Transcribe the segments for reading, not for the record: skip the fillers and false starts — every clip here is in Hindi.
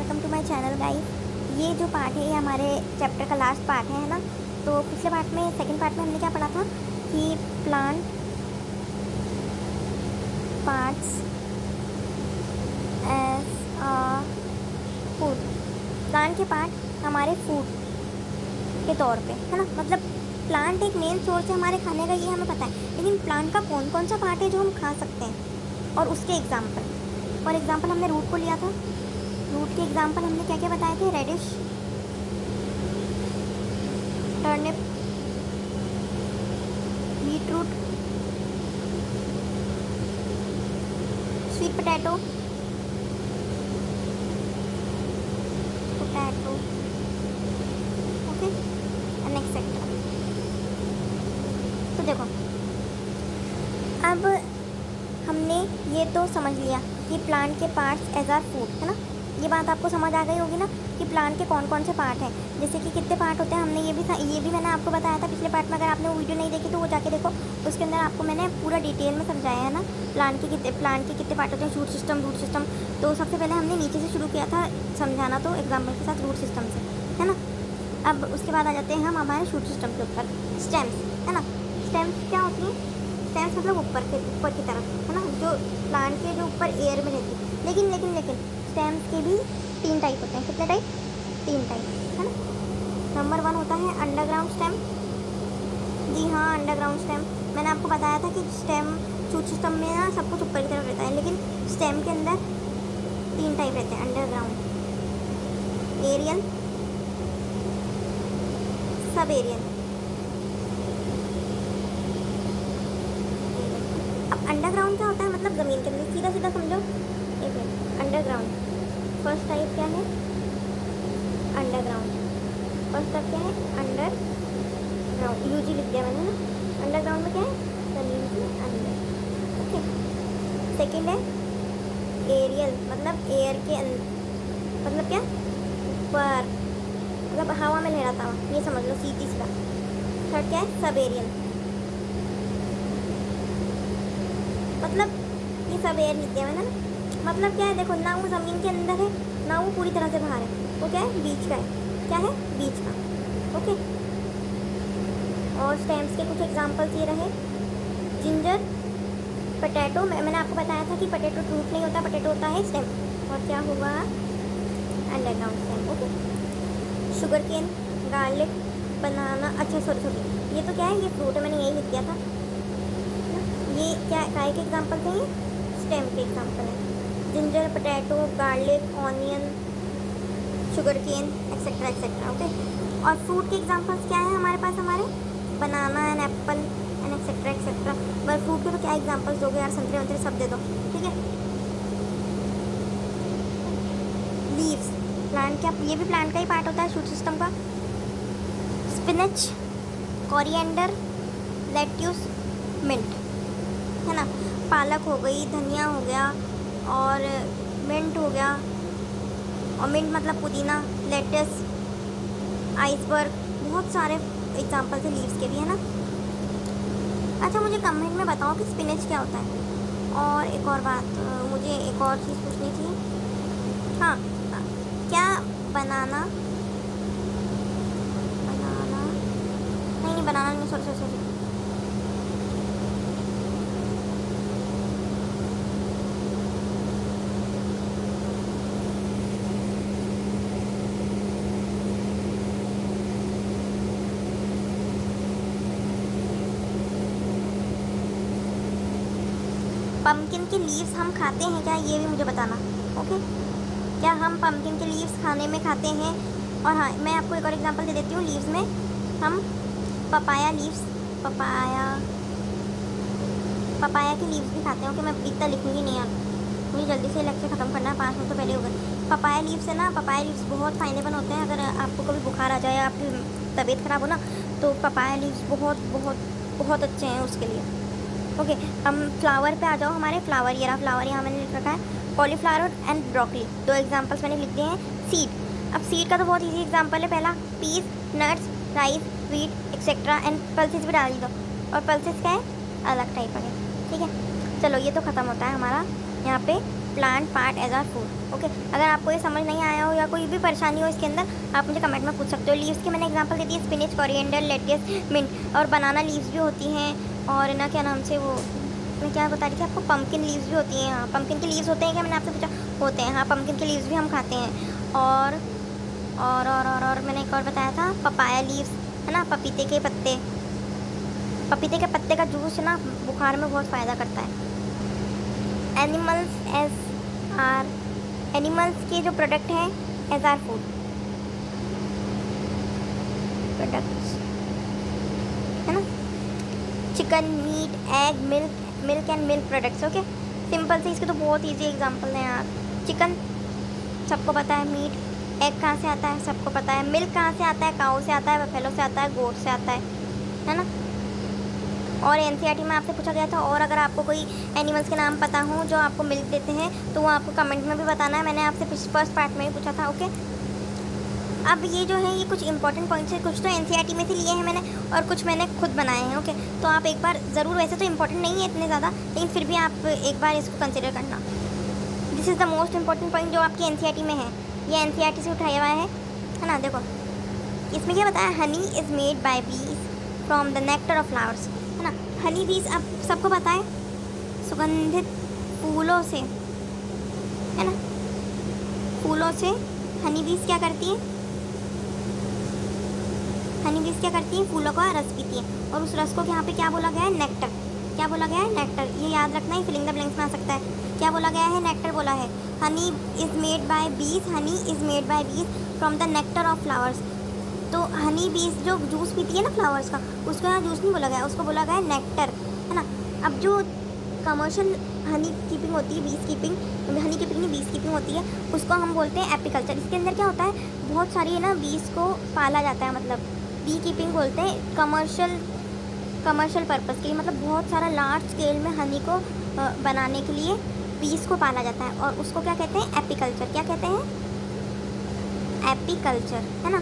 Welcome to my channel guys. ये जो पार्ट है ये हमारे चैप्टर का लास्ट पार्ट है ना। तो पिछले पार्ट में सेकंड पार्ट में हमने क्या पढ़ा था कि plant parts as a food, plant के पार्ट हमारे फूड के तौर पे है ना। मतलब प्लांट एक मेन सोर्स है हमारे खाने का, ये हमें पता है, लेकिन प्लांट का कौन कौन सा पार्ट है जो हम खा सकते हैं और उसके एग्जाम्पल। फॉर एग्जाम्पल हमने रूट को लिया था। रूट के एग्जाम्पल हमने क्या क्या बताए थे? Radish, turnip, beet root, sweet potato, okay, and etcetera. तो देखो, अब हमने ये तो समझ लिया कि प्लांट के पार्ट्स एज आर फूड है ना। ये बात आपको समझ आ गई होगी ना कि प्लांट के कौन कौन से पार्ट हैं, जैसे कि कितने पार्ट होते हैं। हमने ये भी मैंने आपको बताया था पिछले पार्ट में। अगर आपने वो वीडियो नहीं देखी तो वो जाके देखो, उसके अंदर आपको मैंने पूरा डिटेल में समझाया है ना प्लांट के कितने पार्ट होते हैं। Shoot system, root system. तो सबसे पहले हमने नीचे से शुरू किया था समझाना, तो एग्जाम्पल के साथ रूट सिस्टम से है ना। अब उसके बाद आ जाते हैं हम हमारे शूट सिस्टम के ऊपर, स्टेम्स है ना। स्टेम्स क्या होती हैं? स्टेम्स मतलब ऊपर की तरफ है ना, जो प्लांट के जो ऊपर एयर में रहती है। लेकिन स्टेम्स के भी 3 टाइप होते हैं। कितने टाइप? 3 टाइप है ना। नंबर 1 होता है अंडरग्राउंड स्टेम। जी हाँ, अंडरग्राउंड स्टेम। मैंने आपको बताया था कि स्टेम शूट सिस्टम में ना सब कुछ ऊपर की तरफ रहता है, लेकिन स्टेम के अंदर 3 टाइप रहते हैं। Underground, aerial, sub aerial. अब अंडरग्राउंड क्या होता है? मतलब ज़मीन के अंदर, सीधा सीधा समझो। एक मिनट, अंडरग्राउंड फर्स्ट टाइप क्या है? अंडरग्राउंड फर्स्ट टाइप क्या है? अंडरग्राउंड, यूजी लिख दिया मैंने ना। अंडरग्राउंड में क्या है? ज़मीन के अंदर, ओके। सेकंड है एरियल, मतलब एयर के अंदर, मतलब क्या? ऊपर, मतलब हवा में लहराता हुआ, ये समझ लो सीधी सीधा। थर्ड क्या है? सब एरियल, मतलब ये सब एयर लिख दिया मैंने ना। मतलब क्या है? देखो, ना वो ज़मीन के अंदर है ना वो पूरी तरह से बाहर है, वो क्या है? बीच का है। क्या है? बीच का, ओके। और स्टेम्स के कुछ एग्जांपल्स ये रहे, जिंजर, पोटैटो। मैंने आपको बताया था कि पोटैटो रूट नहीं होता, पोटैटो होता है स्टेम। और क्या हुआ? Underground stem, okay. Sugar cane, garlic, banana. अच्छा सॉरी, ये तो क्या है? ये फ्रूट है, मैंने यही लिख दिया था। ये क्या काय के एग्जांपल थे? ये स्टेम के एग्जांपल है। Ginger, potato, garlic, onion, sugar cane, etcetera etcetera, okay. और फ्रूट के एग्जांपल्स क्या है हमारे पास? हमारे banana and apple and etcetera etcetera. पर फ्रूट के तो क्या एग्जांपल्स दोगे यार? संतरे वंतरे सब दे दो, ठीक है। लीव्स, प्लांट क्या? ये भी प्लांट का ही पार्ट होता है शूट सिस्टम का। स्पिनच, कोरिएंडर, लेट्यूस, मिंट है ना। पालक हो गई, धनिया हो गया, और मिंट हो गया। और मिंट मतलब पुदीना, लेटस, आइसबर्ग, बहुत सारे एग्जांपल्स है लीव्स के भी है ना। अच्छा, मुझे कमेंट में बताओ कि स्पिनच क्या होता है। और एक और बात, मुझे एक और चीज़ पूछनी थी। हाँ, क्या बनाना नहीं, बनाना नहीं, सॉरी। पम्पकिन के लीव्स हम खाते हैं क्या? ये भी मुझे बताना, ओके। क्या हम पम्पकिन के लीव्स खाने में खाते हैं? और हाँ, मैं आपको एक और एग्जांपल दे देती हूँ। लीव्स में हम पपाया लीव्स, पपाया के लीव्स भी खाते हैं, ओके। मैं इतना लिखूँगी नहीं यार, मुझे जल्दी से लेक्चर ख़त्म करना है, 5 मिनट तो पहले हो गए। पपाया लीव्स है ना, पपाया लीव्स बहुत फ़ायदेमंद होते हैं। अगर आपको कभी बुखार आ जाए या आपकी तबीयत ख़राब हो ना, तो पपाया लीव्स बहुत बहुत बहुत अच्छे हैं उसके लिए, ओके। हम फ्लावर पे आ जाओ। हमारे फ्लावर, ये रहा फ्लावर, यहाँ मैंने लिख रखा है कॉलीफ्लावर एंड ब्रोकली। 2 एग्जांपल्स मैंने लिख दिए हैं। सीड, अब सीड का तो बहुत इजी एग्जांपल है। पहला peas, nuts, rice, wheat etcetera, and pulses भी डाल दो। और पल्सेस क्या है? अलग टाइप का, ठीक है। चलो, ये तो ख़त्म होता है हमारा यहाँ पे plant part as are food. Okay, अगर आपको ये समझ नहीं आया हो या कोई भी परेशानी हो इसके अंदर, आप मुझे कमेंट में पूछ सकते हो। लीव्स की मैंने एग्जांपल दे दी, स्पिनिच, कोरिएंडर, लेट्स, मिंट, और बनाना लीव्स भी होती हैं, और ना क्या नाम से वो मैं क्या बता रही थी आपको, पम्पकिन लीव्स भी होती हैं। हाँ, पम्पकिन के लीव्स होते हैं क्या, मैंने आपसे पूछा, होते हैं। हाँ, पम्पकिन के लीव्स भी हम खाते हैं। और मैंने एक और बताया था, पपाया लीव्स, है ना, पपीते के पत्ते। पपीते के पत्ते का जूस ना बुखार में बहुत फ़ायदा करता है। एनिमल्स के जो प्रोडक्ट हैं एज आर फूड प्रोडक्ट्स, है ना, chicken, meat, egg, milk and milk products. Okay, simple से, इसके तो बहुत इजी एग्जांपल हैं यार। चिकन सबको पता है, मीट, एग कहाँ से आता है सबको पता है, मिल्क कहाँ से आता है, काऊ से आता है, बफेलो से आता है, गोट से आता है ना। और एनसीईआरटी में आपसे पूछा गया था, और अगर आपको कोई एनिमल्स के नाम पता हो जो आपको मिल्क देते हैं तो वो आपको कमेंट में भी बताना है। मैंने आपसे फर्स्ट पार्ट में ही पूछा था। ओके, अब ये जो है ये कुछ इंपॉर्टेंट पॉइंट्स है, कुछ तो एनसीईआरटी में से लिए हैं मैंने और कुछ मैंने खुद बनाए हैं। ओके, तो आप एक बार ज़रूर, वैसे तो इंपॉर्टेंट नहीं है इतने ज़्यादा, लेकिन फिर भी आप एक बार इसको कंसिडर करना। This is the most important point जो आपकी एनसीईआरटी में है, ये एनसीईआरटी से उठाया हुआ है ना। देखो इसमें क्या बताया, हनी इज़ मेड बाय बीज from the nectar of flowers, है ना। हनी बीज अब सबको पता है, सुगंधित फूलों से, है ना, फूलों से हनी बीज क्या करती है, हनी बीज क्या करती है, फूलों का रस पीती है, और उस रस को यहाँ पे क्या बोला गया है, नेक्टर। क्या बोला गया है, नेक्टर। ये याद रखना है, फिलिंग द ब्लैंक्स में आ सकता है। क्या बोला गया है, नेक्टर बोला है। हनी इज़ मेड बाय बीज, हनी इज़ मेड बाय बीज from the nectar of flowers. तो हनी बीज जो जूस पीती है ना फ्लावर्स का, उसको यहाँ जूस नहीं बोला गया, उसको बोला गया है नेक्टर, है ना। अब जो कमर्शियल हनी कीपिंग होती है, बीज कीपिंग, हनी कीपिंग नहीं, बीज कीपिंग होती है, उसको हम बोलते हैं एपीकल्चर। इसके अंदर क्या होता है, बहुत सारी है ना बीज को पाला जाता है, मतलब बी कीपिंग बोलते हैं कमर्शियल पर्पज़ के लिए, मतलब बहुत सारा लार्ज स्केल में हनी को बनाने के लिए बीज को पाला जाता है, और उसको क्या कहते हैं, एपीकल्चर। क्या कहते हैं, एपीकल्चर, है ना।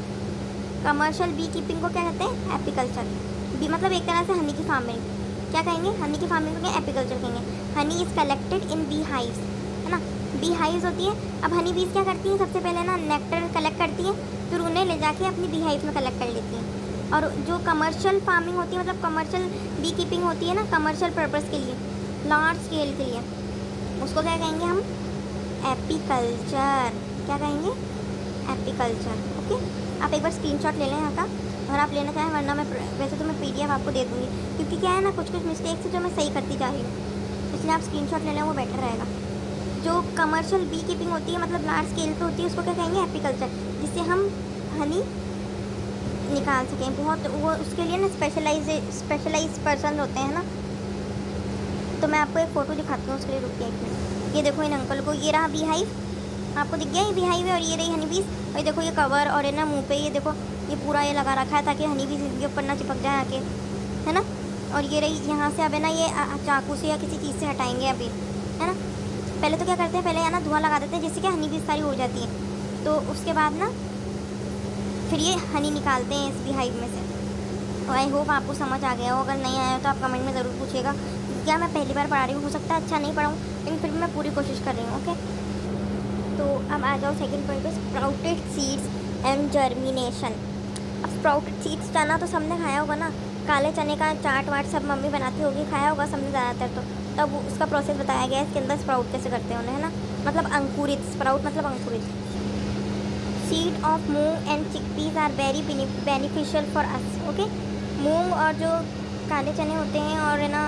कमर्शियल बी कीपिंग को क्या कहते हैं, एपीकल्चर। बी मतलब एक तरह से हनी की फार्मिंग, क्या कहेंगे, हनी की फार्मिंग को क्या, एपीकल्चर कहेंगे। Honey is collected in bee hives, है ना, बी हाइव्स होती है। अब हनी बीज क्या करती है, सबसे पहले ना नेक्टर कलेक्ट करती है, फिर उन्हें ले जाके अपनी बी हाइव में कलेक्ट कर लेती है। और जो कमर्शियल फार्मिंग होती है, मतलब कमर्शियल बी कीपिंग होती है ना, कमर्शियल पर्पज़ के लिए, लार्ज स्केल के लिए, उसको क्या कहेंगे हम, एपीकल्चर। क्या कहेंगे, एपीकल्चर। ओके, आप एक बार स्क्रीनशॉट ले लें यहाँ का, और आप लेना चाहें, वरना मैं वैसे तो मैं पीडीएफ आपको दे दूँगी, क्योंकि क्या है ना, कुछ मिस्टेक्स है जो मैं सही करती जा रही हूँ, इसलिए आप स्क्रीनशॉट ले लें, वो बेटर रहेगा। जो कमर्शियल बी कीपिंग होती है, मतलब लार्ज स्केल पे होती है, उसको क्या कहेंगे, एपीकल्चर, जिससे हम हनी निकाल सकें। बहुत वो उसके लिए ना स्पेशलाइज पर्सन होते हैं ना। तो मैं आपको एक फ़ोटो दिखाती हूँ उसके लिए, रुकिए एक मिनट। ये देखो इन अंकल को, ये रहा बी हाइव, आपको दिख गया ये बी हाइव है, और ये रही हनी बीज, और ये देखो ये कवर, और है ना मुँह पे ये देखो ये पूरा ये लगा रखा है ताकि हनी बीज इसके ऊपर ना चिपक जाए आके, है ना। और ये रही यहाँ से, अब है ना ये चाकू से या किसी चीज़ से हटाएंगे अभी, है ना। पहले तो क्या करते हैं, पहले है ना धुआं लगा देते हैं, जिससे कि हनी बीज सारी हो जाती है। तो उसके बाद ना फिर ये हनी निकालते हैं इस बी हाइव में से। तो आई होप आपको समझ आ गया हो, अगर नहीं आया तो आप कमेंट में ज़रूर पूछिएगा। क्या मैं पहली बार पढ़ा रही हूँ, हो सकता है अच्छा नहीं पढ़ाऊँ, लेकिन फिर भी मैं पूरी कोशिश कर रही हूँ। ओके, तो अब आ जाओ सेकंड पॉइंट पे, स्प्राउटेड सीड्स एंड जर्मिनेशन। अब स्प्राउटेड सीड्स चना तो सबने खाया होगा ना, काले चने का चाट वाट सब मम्मी बनाती होगी, खाया होगा सबने ज़्यादातर। तो तब उसका प्रोसेस बताया गया है इसके अंदर, स्प्राउट कैसे करते हैं उन्हें, है ना, मतलब अंकुरित, स्प्राउट मतलब अंकुरित। Seed of moong and chickpeas are very beneficial for us. Okay, मूंग और जो काले चने होते हैं और है ना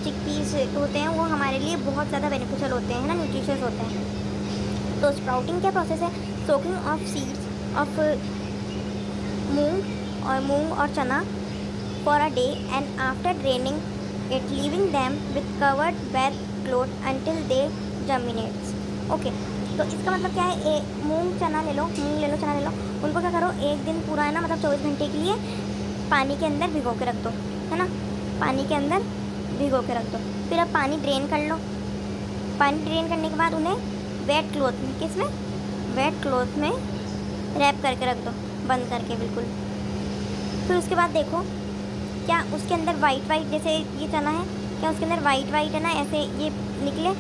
चिकपीस होते हैं, वो हमारे लिए बहुत ज़्यादा बेनिफिशियल होते हैं, है ना, न्यूट्रिशियस होते हैं। तो स्प्राउटिंग क्या प्रोसेस है, soaking of seeds of moong और चना for a day and after draining it leaving them with covered wet cloth until they germinates. Okay, तो इसका मतलब क्या है, मूंग चना ले लो, चना ले लो, उनको क्या करो, एक दिन पूरा है ना, मतलब 24 घंटे के लिए पानी के अंदर भिगो के रख दो, है ना, पानी के अंदर भिगो के रख दो। फिर अब पानी ड्रेन कर लो, पानी ड्रेन करने के बाद उन्हें वेट क्लॉथ में, किस में, वेट क्लॉथ में रैप करके रख दो, बंद करके बिल्कुल। फिर उसके बाद देखो क्या उसके अंदर वाइट जैसे ये चना है, क्या उसके अंदर वाइट है ना, ऐसे ये निकले,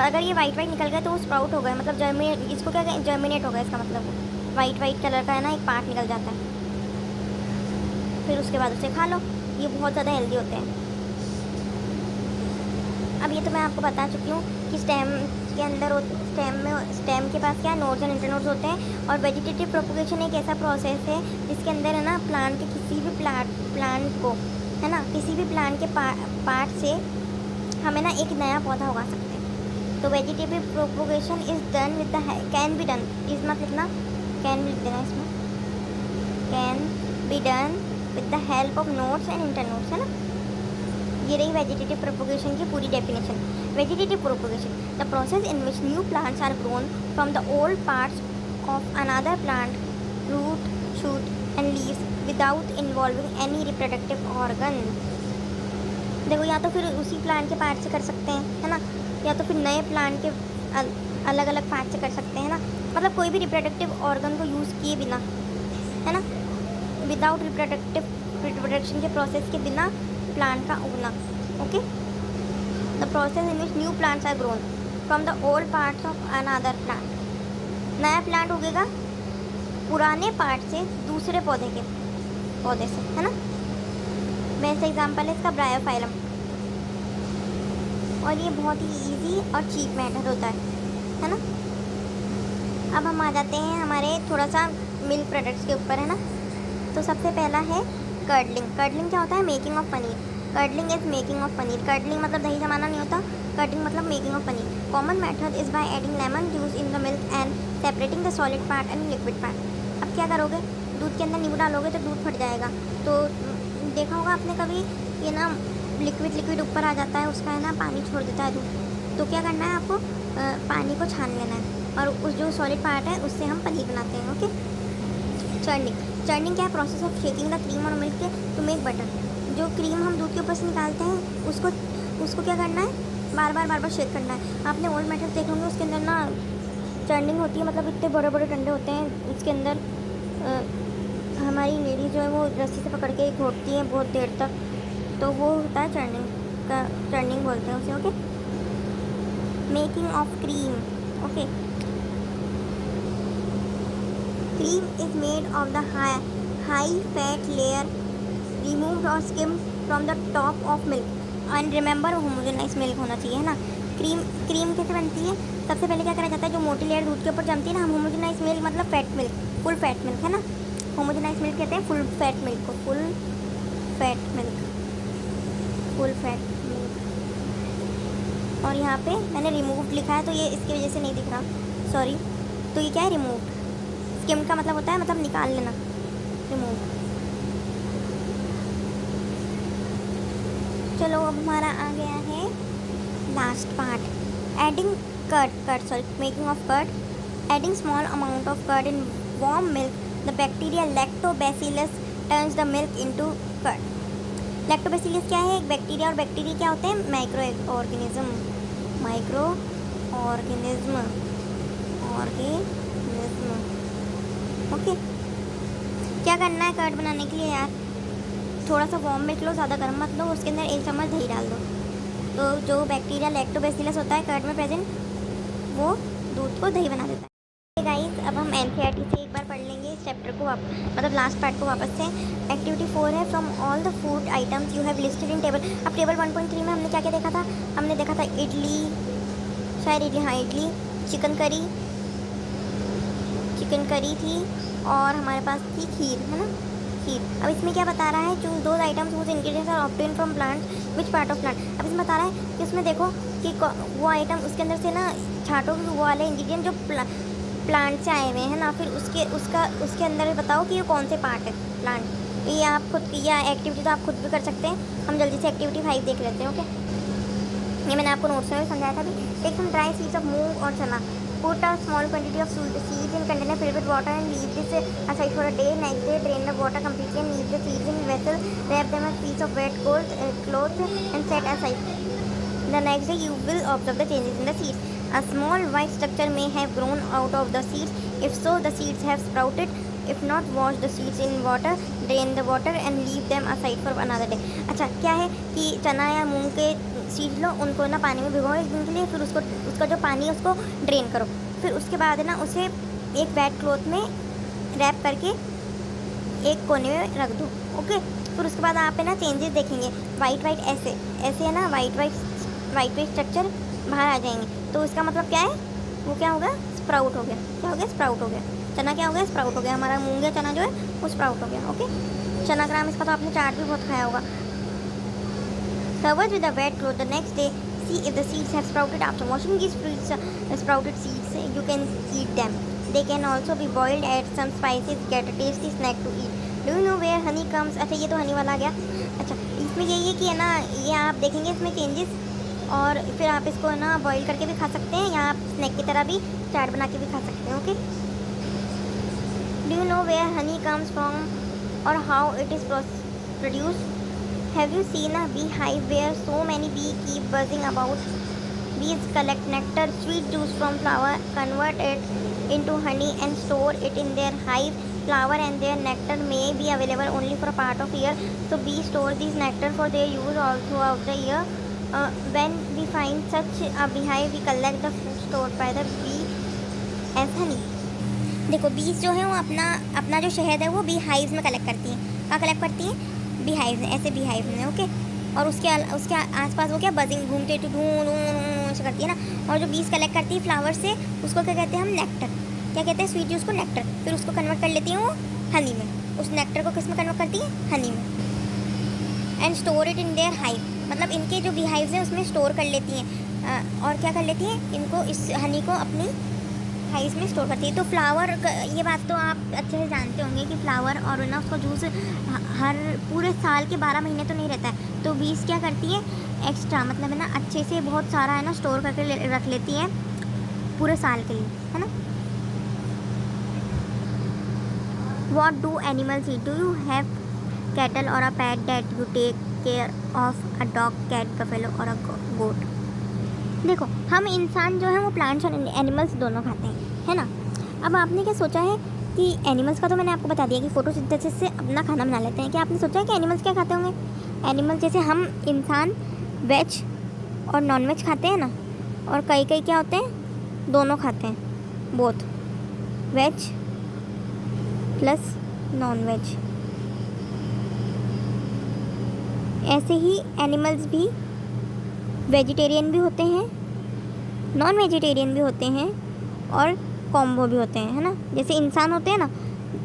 अगर ये वाइट वाइट निकल गया तो वो स्प्राउट हो गया, मतलब इसको क्या कहें, जर्मिनेट होगा, इसका मतलब वाइट वाइट कलर का है ना एक पार्ट निकल जाता है। फिर उसके बाद उसे खा लो, ये बहुत ज़्यादा हेल्दी होते हैं। अब ये तो मैं आपको बता चुकी हूँ कि स्टेम के अंदर स्टेम के पास क्या है, नोड्स एंड इंटरनोड्स होते हैं। और वेजिटेटिव प्रोपगेशन एक ऐसा प्रोसेस है जिसके अंदर है ना प्लांट के किसी भी प्लांट को है ना, किसी भी प्लांट के पार्ट से हमें ना एक नया पौधा उगा सकते हैं। तो vegetative propagation is done with the can be done, is मत लिखना, कैन भी लिख देना इसमें, can be done with the help of nodes and internodes, है ना। ये रही वेजिटेटिव प्रोपगेशन की पूरी definition. Vegetative propagation, the process in which new plants are grown from the old parts of another plant, root, shoot and leaves without involving any reproductive organ. देखो या तो फिर उसी प्लांट के पार्ट से कर सकते हैं, है ना, या तो फिर नए प्लांट के अलग अलग पार्ट से कर सकते हैं ना, मतलब कोई भी रिप्रोडक्टिव ऑर्गन को यूज़ किए बिना, है ना, विदाउट रिप्रोडक्शन के प्रोसेस के बिना प्लांट का उगना। Okay, the process in which new plants are grown from the old parts of another plant, नया प्लांट उगेगा पुराने पार्ट से दूसरे पौधे से, है ना। बेस्ट एग्जांपल है इसका ब्रायोफाइलम, और ये बहुत ही इजी और चीप मेथड होता है ना। अब हम आ जाते हैं हमारे थोड़ा सा मिल्क प्रोडक्ट्स के ऊपर, है ना। तो सबसे पहला है कर्डलिंग। कर्डलिंग क्या होता है, making of paneer. Curdling is making of paneer. Curdling मतलब दही जमाना नहीं होता, कर्डलिंग मतलब making of paneer. Common method is by adding lemon juice in the milk and separating the solid part and liquid part. अब क्या करोगे, दूध के अंदर नींबू डालोगे तो दूध फट जाएगा। तो देखा होगा आपने कभी, ये ना लिक्विड ऊपर आ जाता है उसका, है ना, पानी छोड़ देता है दूध। तो क्या करना है आपको, पानी को छान लेना है और उस जो सॉलिड पार्ट है उससे हम पनीर बनाते हैं। ओके, चर्निंग क्या है, process of shaking the cream और मिल्क टू मेक बटर। जो क्रीम हम दूध के ऊपर से निकालते हैं उसको क्या करना है, बार बार शेक करना है। आपने ओल्ड मेथड देखे होंगे, उसके अंदर ना चर्निंग होती है, मतलब इतने बड़े बड़े डंडे होते हैं, उसके अंदर हमारी लेडी जो है वो रस्सी से पकड़ के घोटती है बहुत देर तक, तो वो होता है चर्निंग बोलते हैं उसे। Okay, making of cream. Okay, cream is made of the high fat layer removed और skimmed from the top of milk and remember homogenise milk होना चाहिए, है ना। क्रीम कैसे बनती है, सबसे पहले क्या करा जाता है, जो मोटी लेयर दूध के ऊपर जमती है ना, हम होमोजेनाइज मिल्क मतलब fat milk, full fat milk, है ना। होमोजेनाइज मिल्क कहते हैं फुल फैट मिल्क को, फुल फैट मिल्क। और यहाँ पे मैंने रिमूव्ड लिखा है तो ये इसकी वजह से नहीं दिख रहा, सॉरी। तो ये क्या है, रिमूव्ड। स्किम्ड का मतलब होता है मतलब निकाल लेना, रिमूव। चलो अब हमारा आ गया है last part, adding making of curd. Adding small amount of curd in warm milk, the bacteria lactobacillus turns the milk into curd. Lactobacillus क्या है, एक बैक्टीरिया, और बैक्टीरिया क्या होते हैं, माइक्रो ऑर्गेनिज्म। ओके, क्या करना है कर्ड बनाने के लिए यार, थोड़ा सा वार्म मिल्क लो, ज़्यादा गर्म मत लो, उसके अंदर 1 चम्मच दही डाल दो। तो जो बैक्टीरिया लैक्टोबैसिलस होता है कर्ड में प्रेजेंट, वो दूध को दही बना देता है। गाइस, अब हम एनसीईआरटी से एक बार पढ़ लेंगे इस चैप्टर को, मतलब लास्ट पार्ट को वापस से। एक्टिविटी 4 है, from all the food items you have listed in table. अब टेबल 1.3 में हमने क्या क्या देखा था, हमने देखा था इडली, शायद इडली, हाँ इडली, चिकन करी थी, और हमारे पास थी खीर, है ना, खीर। अब इसमें क्या बता रहा है, choose those items whose ingredients are obtain from plants which part of plant. अब इसमें बता रहा है कि उसमें देखो कि वो आइटम उसके अंदर से ना छाटो कि वो वाले इंग्रेडिएंट जो प्लांट से आए हुए हैं ना, फिर उसके अंदर बताओ कि ये कौन से पार्ट है प्लांट। ये आप खुद की या एक्टिविटी तो आप खुद भी कर सकते हैं। हम जल्दी से एक्टिविटी 5 देख लेते हैं। ओके, ये मैंने आपको नोट्स में भी समझाया था। Take some dry seeds of moong और chana, put a small quantity of seeds in container filled with water and leave this aside for a day. Next day, drain the water completely and leave the seeds in vessel. Wrap them in a piece of wet cloth and set aside. The next day, you will observe the changes in the seeds. A small white structure may have grown out of the seeds. If so, the seeds have sprouted. If not, wash the seeds in water, drain the water and leave them aside for another day. अच्छा, क्या है कि चना या मूंग के सीड लो, उनको ना पानी में भिगो 1 दिन के लिए, फिर उसको उसका जो पानी है उसको ड्रेन करो। फिर उसके बाद है ना उसे एक वेट क्लॉथ में रैप करके एक कोने में रख दो। ओके, फिर उसके बाद आप है ना चेंजेस देखेंगे। वाइट ऐसे है ना, वाइट स्ट्रक्चर बाहर आ जाएंगे। तो इसका मतलब क्या है, वो क्या होगा, स्प्राउट हो गया। क्या हो गया, स्प्राउट हो गया। चना क्या हो गया, स्प्राउट हो गया। हमारा मूंग या चना जो है वो स्प्राउट हो गया। ओके, चना ग्राम, इसका तो आपने चाट भी बहुत खाया होगा। Covered with a wet cloth the next day. See if the seeds have sprouted. After washing these fruits, sprouted seeds, you can eat them. They can also be boiled, add some spices, get a tasty snack to eat. Do you know where honey comes? अच्छा, ये तो हनी वाला आ गया। अच्छा, इसमें यही है कि है ना, ये आप देखेंगे इसमें चेंजेस, और फिर आप इसको है ना बॉईल करके भी खा सकते हैं, या आप स्नैक की तरह भी चाट बना के भी खा सकते हैं। Okay, do you know where honey comes from और how it is produced? Have you seen a beehive where so many bees keep buzzing about? Bees collect nectar, sweet juice from flower, convert it into honey and store it in their hive. Flower and their nectar may be available only for a part of year, so bees store these nectar for their use all throughout the year. When we find such a beehive, we collect the food stored by the bee as honey. देखो, बीज जो है वो अपना जो शहद है वो बी हाइव में कलेक्ट करती है। कहाँ कलेक्ट करती है, बी हाइव में, ऐसे बी हाइव में। ओके, और उसके आसपास वो क्या बजिंग घूमते ढूं ऐसे करती है ना। और जो बीज कलेक्ट करती है फ्लावर से, उसको क्या कहते हैं हम, नेक्टर। क्या कहते हैं, स्वीट जूस को नेक्टर। फिर उसको कन्वर्ट कर लेती हैं वो हनी में। उस नेक्टर को किस में कन्वर्ट करती है, हनी में। And store it in their hive, मतलब इनके जो बी हाइव्स हैं उसमें स्टोर कर लेती हैं। और क्या कर लेती हैं, इनको, इस हनी को अपनी हाइव्स में स्टोर करती है। तो फ्लावर, ये बात तो आप अच्छे से जानते होंगे कि फ्लावर और ना उसका जूस हर पूरे साल के 12 महीने तो नहीं रहता है। तो बीज क्या करती है, एक्स्ट्रा, मतलब है ना अच्छे से बहुत सारा है ना स्टोर करके रख लेती है पूरे साल के लिए, है ना। What do animals eat? Do you have cattle or a pet that you take care of? A dog, cat, buffalo or a goat? देखो, हम इंसान जो है वो प्लांट्स और एनिमल्स दोनों खाते हैं, है ना। अब आपने क्या सोचा है कि एनिमल्स का तो मैंने आपको बता दिया कि फोटोसिंथेसिस से अपना खाना बना लेते हैं। क्या आपने सोचा है कि एनिमल्स क्या खाते होंगे? एनिमल्स जैसे हम इंसान वेज और नॉन वेज खाते हैं ना, और कई क्या होते हैं, दोनों खाते हैं, both veg plus non veg. ऐसे ही एनिमल्स भी वेजिटेरियन भी होते हैं, नॉन वेजिटेरियन भी होते हैं, और कॉम्बो भी होते हैं, है ना। जैसे इंसान होते हैं ना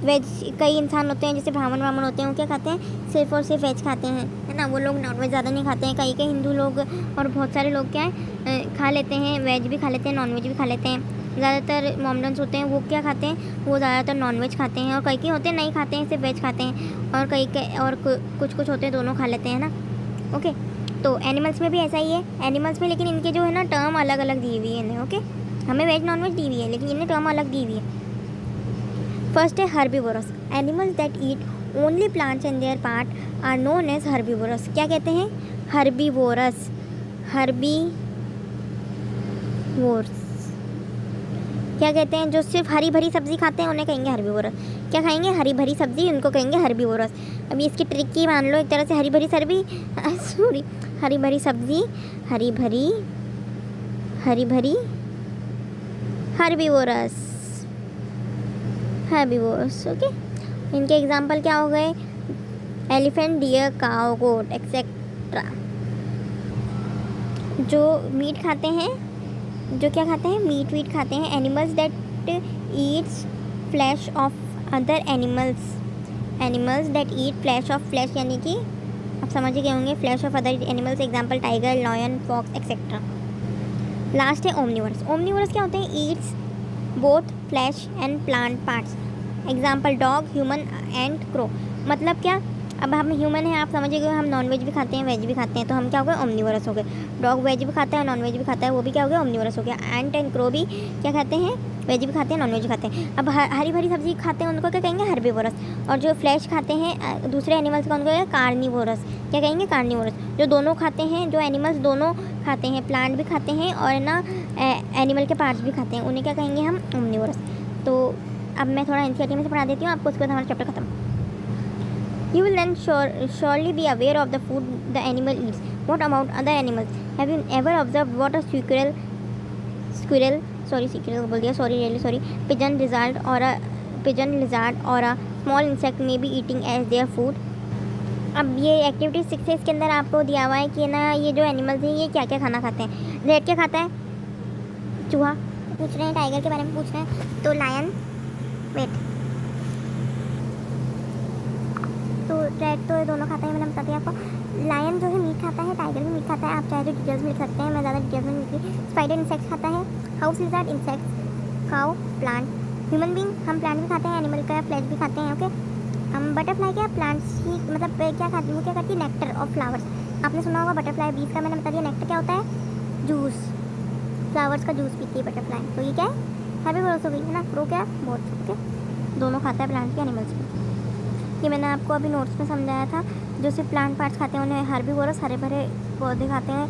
वेज, कई इंसान होते हैं जैसे ब्राह्मण होते हैं, वो क्या खाते हैं, सिर्फ और सिर्फ वेज खाते हैं, है ना। वो लोग नॉन वेज ज़्यादा नहीं खाते हैं। कई हिंदू लोग और बहुत सारे लोग क्या है खा लेते हैं, वेज भी खा लेते हैं, नॉन वेज भी खा लेते हैं। ज़्यादातर मोमडन्स होते हैं वो क्या खाते हैं, वो ज़्यादातर नॉन वेज खाते हैं, और कई होते हैं नहीं खाते हैं, सिर्फ वेज खाते हैं, और कई और कुछ होते हैं दोनों खा लेते हैं ना। ओके, तो एनिमल्स में भी ऐसा ही है। एनिमल्स में लेकिन इनके जो है ना टर्म अलग अलग दी हुई है इन्हें। ओके, हमें वेज नॉन वेज दी हुई है, लेकिन इन्हें टर्म अलग दी हुई है। फर्स्ट है herbivorous. Animals that eat only plants and their part are known as herbivorous. क्या कहते हैं, हर्बीवोरस। क्या कहते हैं, जो सिर्फ हरी भरी सब्जी खाते हैं उन्हें कहेंगे हर्बीवोरस। क्या खाएंगे, हरी भरी सब्जी, उनको कहेंगे हर्बीवोरस। अभी इसकी ट्रिक की मान लो एक तरह से, हरी भरी सब्जी, हरी भरी हर्बीवोरस। ओके, इनके एग्जाम्पल क्या हो गए, elephant, deer, cow, goat etcetera. जो मीट खाते हैं, जो क्या खाते हैं, मीट खाते हैं। Animals that eats flesh of other animals that eat flesh of flesh, यानी कि आप समझ गए होंगे, flesh of other animals, example tiger, lion, fox etcetera. Last है ओमनिवोरस। ओमनिवोरस क्या होते हैं, eats both flesh and plant parts, example dog, human and crow. मतलब क्या, अब हम ह्यूमन हैं, आप समझिए, हम नॉन वेज भी खाते हैं, वेज भी खाते हैं, तो हम क्या हो गए, ओमनिवोरस हो गए। डॉग वेज भी खाता है, नॉन वेज भी खाता है, वो भी क्या हो गया, ओमनिवोरस हो गया। एंट एंड क्रो भी क्या खाते हैं, वेज भी खाते हैं, नॉन वेज भी खाते हैं। अब हरी भरी सब्जी खाते हैं उनको क्या कहेंगे, हर्बीवोरस। और जो फ्लैश खाते हैं दूसरे एनिमल्स का, उनको क्या, कार्निवोरस। क्या कहेंगे, कार्निवोरस। जो दोनों खाते हैं, जो एनिमल्स दोनों खाते हैं, प्लांट भी खाते हैं और ना एनिमल के पार्ट्स भी खाते हैं, उन्हें क्या कहेंगे हम, ओमनिवोरस। तो अब मैं थोड़ा एनसीईआरटी में से पढ़ा देती हूँ आपको, उसके बाद हमारा चैप्टर खत्म। You will then surely be aware of the food the animal eats. What about other animals? Have you ever observed what a squirrel, sorry secret बोल दिया, sorry really sorry, pigeon lizard और अ स्मॉल इंसेक्ट में be eating as their food. अब ये एक्टिविटी 6 है, इसके अंदर आपको दिया हुआ है कि ना ये जो एनिमल्स हैं ये क्या क्या खाना खाते हैं। रेड क्या खाता है? चूहा। पूछ रहे हैं टाइगर के बारे में पूछ रहे हैं, तो लायन, वेट, तो रेड तो ये दोनों खाता है, मैंने बता दिया आपको। लायन जो है मीट खाता है, टाइगर भी मीट खाता है, आप चाहे तो डिटेल्स में लिख सकते हैं, मैं ज़्यादा डिटेल्स में लिखी। स्पाइडर इंसेक्ट खाता है, house lizard insects, cow plant, human being हम प्लांट भी खाते हैं, एनिमल का फ्लैश भी खाते हैं, ओके। हम बटरफ्लाई क्या प्लांट्स ही मतलब क्या खाती है, वो क्या करती है, नेक्टर ऑफ फ्लावर्स। आपने सुना होगा बटरफ्लाई बीज का, मैंने बता दिया। नेक्टर क्या होता है? जूस, फ्लावर्स का जूस पीती है बटरफ्लाई, तो ये क्या है? हर्बीवोरस हो गई है ना, प्रो क्या है? Both, okay. दोनों खाता है, प्लांट्स के एनिमल्स के। ये मैंने आपको अभी नोट्स में समझाया था। जो सिर्फ प्लांट पार्ट्स खाते हैं उन्हें हर्बीवोरस, हरे भरे पौधे खाते हैं,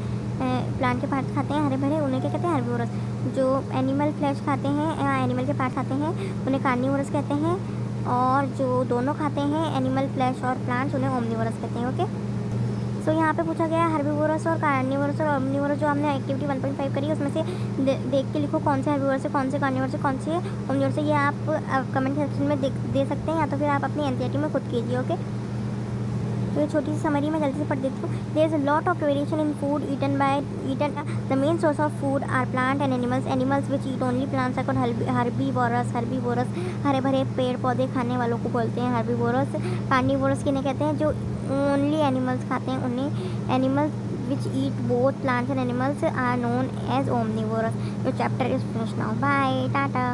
प्लांट के पार्ट्स खाते हैं हरे भरे, उन्हें क्या कहते हैं? हर्बीवोरस। जो एनिमल फ्लैश खाते हैं, एनिमल के पार्ट खाते हैं, उन्हें कार्निवोरस कहते हैं। और जो दोनों खाते हैं एनिमल फ्लैश और प्लांट्स, उन्हें ओमनिवोरस कहते हैं, ओके। सो यहाँ पे पूछा गया हर्बीवोरस और कार्निवोरस और ओमनिवोरस, जो हमने एक्टिविटी 1.5 करी उसमें से देख के लिखो कौन से हर्बीवोरस है, कौन से कार्निवोरस है, कौन से ओमनिवोरस है। ये आप कमेंट सेक्शन में दे सकते हैं, या तो फिर आप अपनी एनसीईआरटी में खुद कीजिए, ओके। तो ये छोटी सी समरी मैं जल्दी से पढ़ देती हूँ। There is a lot of variation in food eaten the main source of food are plant and animals which eat only plants are called herbivorous. हरे भरे पेड़ पौधे खाने वालों को बोलते हैं हर्बीवोरस। कार्निवोरस किन्हें कहते हैं? जो ओनली एनिमल्स खाते हैं उन्हें। Animals which eat both plants and animals are known as omnivorous. Your chapter is finish now, bye, Tata.